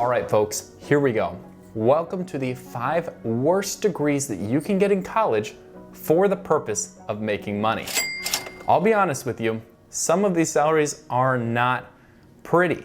All right, folks, here we go. Welcome to the 5 worst degrees that you can get in college for the purpose of making money. I'll be honest with you, some of these salaries are not pretty.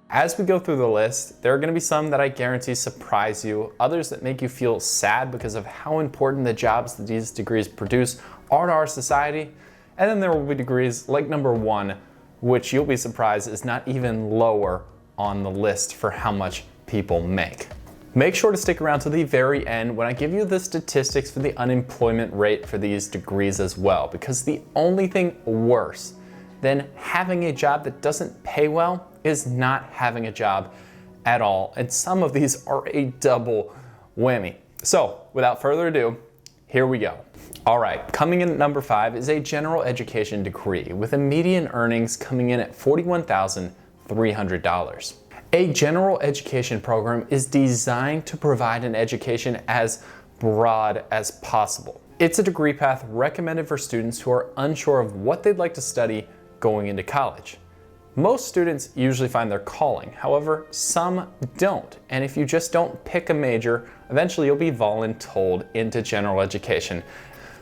As we go through the list, there are going to be some that I guarantee surprise you, others that make you feel sad because of how important the jobs that these degrees produce are to our society, and then there will be degrees like number 1, which you'll be surprised is not even lower on the list for how much people make. Make sure to stick around to the very end when I give you the statistics for the unemployment rate for these degrees as well, because the only thing worse than having a job that doesn't pay well is not having a job at all. And some of these are a double whammy. So without further ado, here we go. All right, coming in at number 5 is a general education degree with a median earnings coming in at $41,300. A general education program is designed to provide an education as broad as possible. It's a degree path recommended for students who are unsure of what they'd like to study going into college. Most students usually find their calling, however, some don't. And if you just don't pick a major, eventually you'll be voluntold into general education.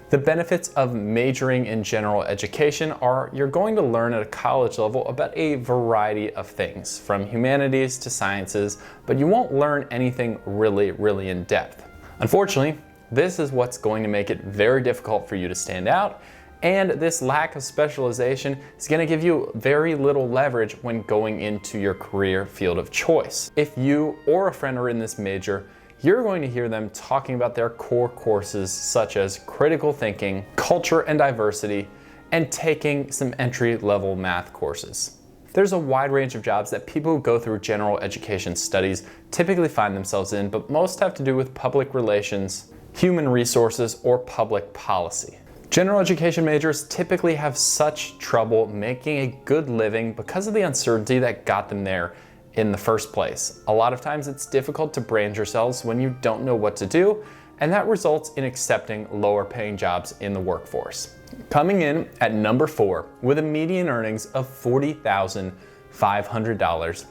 The benefits of majoring in general education are you're going to learn at a college level about a variety of things, from humanities to sciences, but you won't learn anything really in depth. Unfortunately, this is what's going to make it very difficult for you to stand out, and this lack of specialization is going to give you very little leverage when going into your career field of choice. If you or a friend are in this major, you're going to hear them talking about their core courses such as critical thinking, culture and diversity, and taking some entry-level math courses. There's a wide range of jobs that people who go through general education studies typically find themselves in, but most have to do with public relations, human resources, or public policy. General education majors typically have such trouble making a good living because of the uncertainty that got them there in the first place. A lot of times it's difficult to brand yourselves when you don't know what to do, and that results in accepting lower paying jobs in the workforce. Coming in at number 4 with a median earnings of $40,500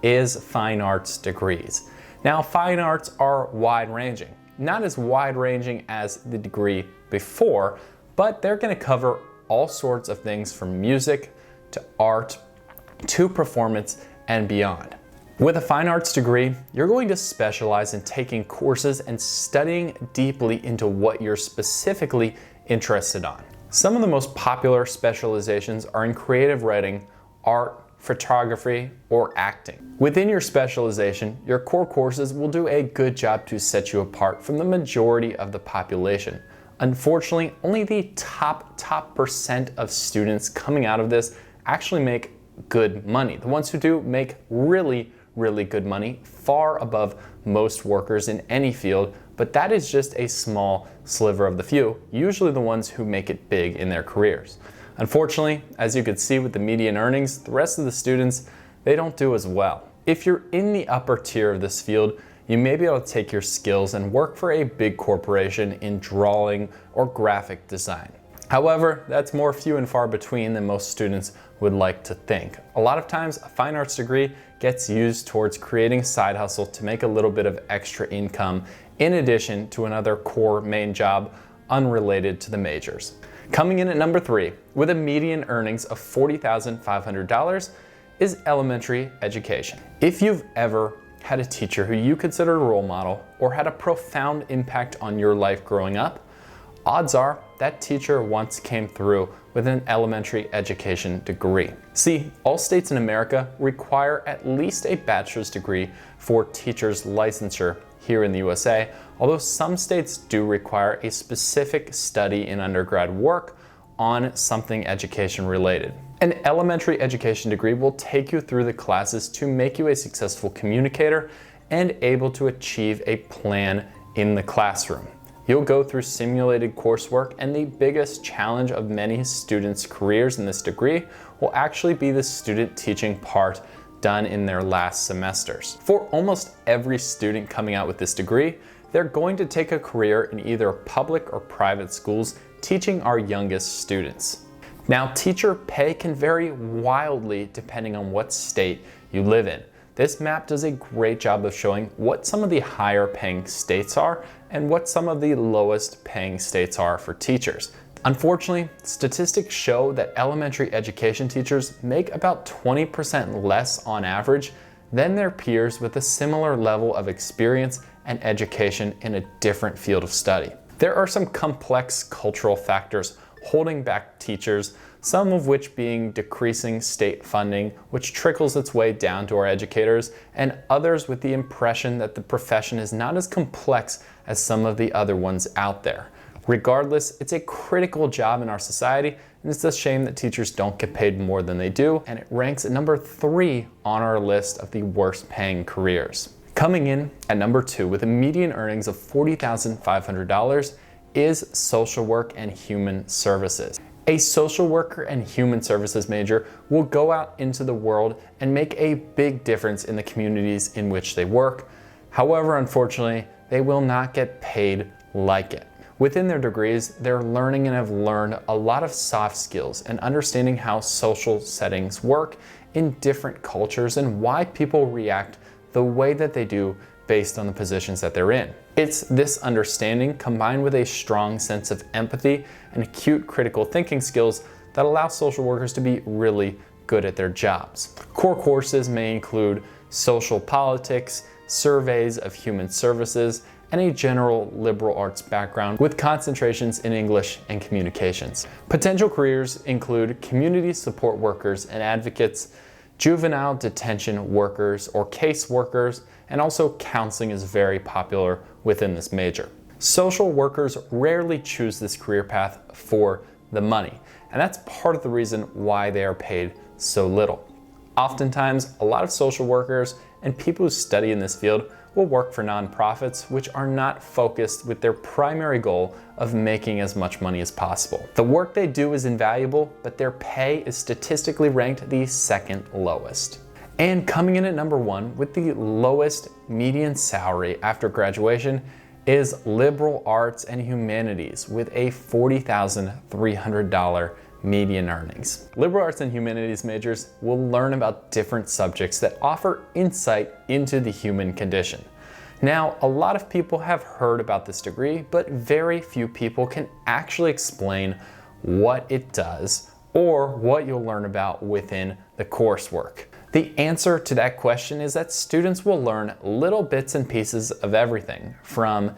is fine arts degrees. Now, fine arts are wide ranging, not as wide ranging as the degree before, but they're going to cover all sorts of things from music to art to performance and beyond. With a fine arts degree, you're going to specialize in taking courses and studying deeply into what you're specifically interested on. Some of the most popular specializations are in creative writing, art, photography, or acting. Within your specialization, your core courses will do a good job to set you apart from the majority of the population. Unfortunately, only the top percent of students coming out of this actually make good money. The ones who do make really good money, far above most workers in any field, but that is just a small sliver of the few, usually the ones who make it big in their careers. Unfortunately, as you can see with the median earnings, the rest of the students, they don't do as well. If you're in the upper tier of this field, you may be able to take your skills and work for a big corporation in drawing or graphic design. However, that's more few and far between than most students would like to think. A lot of times, a fine arts degree gets used towards creating a side hustle to make a little bit of extra income in addition to another core main job unrelated to the majors. Coming in at number 3 with a median earnings of $40,500 is elementary education. If you've ever had a teacher who you consider a role model or had a profound impact on your life growing up, odds are that teacher once came through with an elementary education degree. See, all states in America require at least a bachelor's degree for teachers' licensure here in the USA, although some states do require a specific study in undergrad work on something education related. An elementary education degree will take you through the classes to make you a successful communicator and able to achieve a plan in the classroom. You'll go through simulated coursework, and the biggest challenge of many students' careers in this degree will actually be the student teaching part done in their last semesters. For almost every student coming out with this degree, they're going to take a career in either public or private schools teaching our youngest students. Now, teacher pay can vary wildly depending on what state you live in. This map does a great job of showing what some of the higher paying states are and what some of the lowest paying states are for teachers. Unfortunately, statistics show that elementary education teachers make about 20% less on average than their peers with a similar level of experience and education in a different field of study. There are some complex cultural factors holding back teachers, some of which being decreasing state funding, which trickles its way down to our educators, and others with the impression that the profession is not as complex as some of the other ones out there. Regardless, it's a critical job in our society, and it's a shame that teachers don't get paid more than they do, and it ranks at number 3 on our list of the worst paying careers. Coming in at number 2 with a median earnings of $40,500 is social work and human services. A social worker and human services major will go out into the world and make a big difference in the communities in which they work. However, unfortunately, they will not get paid like it. Within their degrees, they're learning and have learned a lot of soft skills and understanding how social settings work in different cultures and why people react the way that they do based on the positions that they're in. It's this understanding combined with a strong sense of empathy and acute critical thinking skills that allow social workers to be really good at their jobs. Core courses may include social politics, surveys of human services, and a general liberal arts background with concentrations in English and communications. Potential careers include community support workers and advocates, juvenile detention workers or case workers, and also counseling is very popular within this major. Social workers rarely choose this career path for the money, and that's part of the reason why they are paid so little. Oftentimes, a lot of social workers and people who study in this field will work for nonprofits which are not focused with their primary goal of making as much money as possible. The work they do is invaluable, but their pay is statistically ranked the second lowest. And coming in at number 1 with the lowest median salary after graduation is liberal arts and humanities with a $40,300 median earnings. Liberal arts and humanities majors will learn about different subjects that offer insight into the human condition. Now, a lot of people have heard about this degree, but very few people can actually explain what it does or what you'll learn about within the coursework. The answer to that question is that students will learn little bits and pieces of everything, from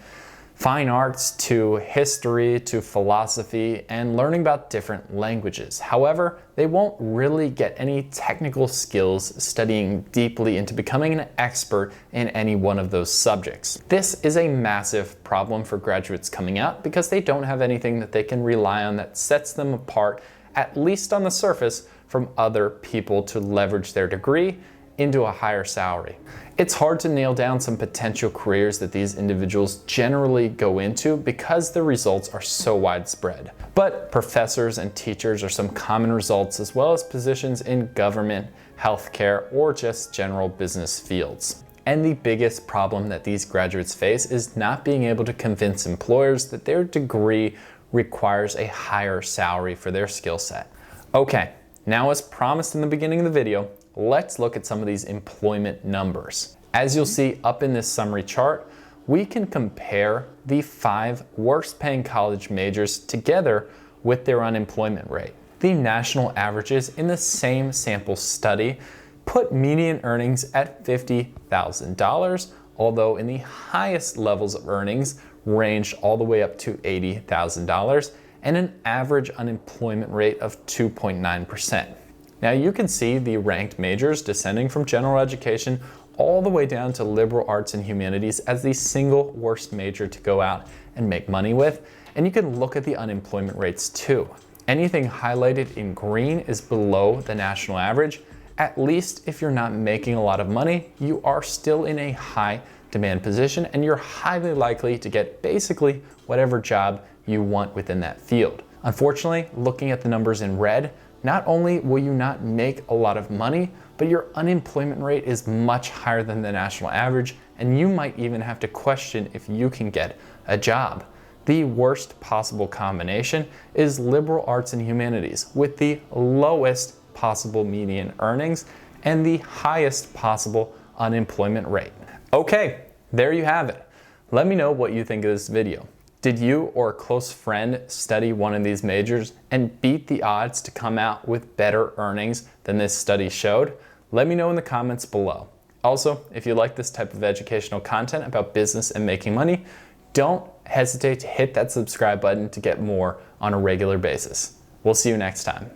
fine arts to history to philosophy and learning about different languages. However, they won't really get any technical skills studying deeply into becoming an expert in any one of those subjects. This is a massive problem for graduates coming out because they don't have anything that they can rely on that sets them apart, at least on the surface, from other people to leverage their degree into a higher salary. It's hard to nail down some potential careers that these individuals generally go into because the results are so widespread. But professors and teachers are some common results, as well as positions in government, healthcare, or just general business fields. And the biggest problem that these graduates face is not being able to convince employers that their degree requires a higher salary for their skill set. Okay, now as promised in the beginning of the video, let's look at some of these employment numbers. As you'll see up in this summary chart, we can compare the 5 worst paying college majors together with their unemployment rate. The national averages in the same sample study put median earnings at $50,000, although in the highest levels of earnings ranged all the way up to $80,000 and an average unemployment rate of 2.9%. Now you can see the ranked majors descending from general education all the way down to liberal arts and humanities as the single worst major to go out and make money with. And you can look at the unemployment rates too. Anything highlighted in green is below the national average. At least if you're not making a lot of money, you are still in a high demand position and you're highly likely to get basically whatever job you want within that field. Unfortunately, looking at the numbers in red, not only will you not make a lot of money, but your unemployment rate is much higher than the national average, and you might even have to question if you can get a job. The worst possible combination is liberal arts and humanities, with the lowest possible median earnings and the highest possible unemployment rate. Okay, there you have it. Let me know what you think of this video. Did you or a close friend study one of these majors and beat the odds to come out with better earnings than this study showed? Let me know in the comments below. Also, if you like this type of educational content about business and making money, don't hesitate to hit that subscribe button to get more on a regular basis. We'll see you next time.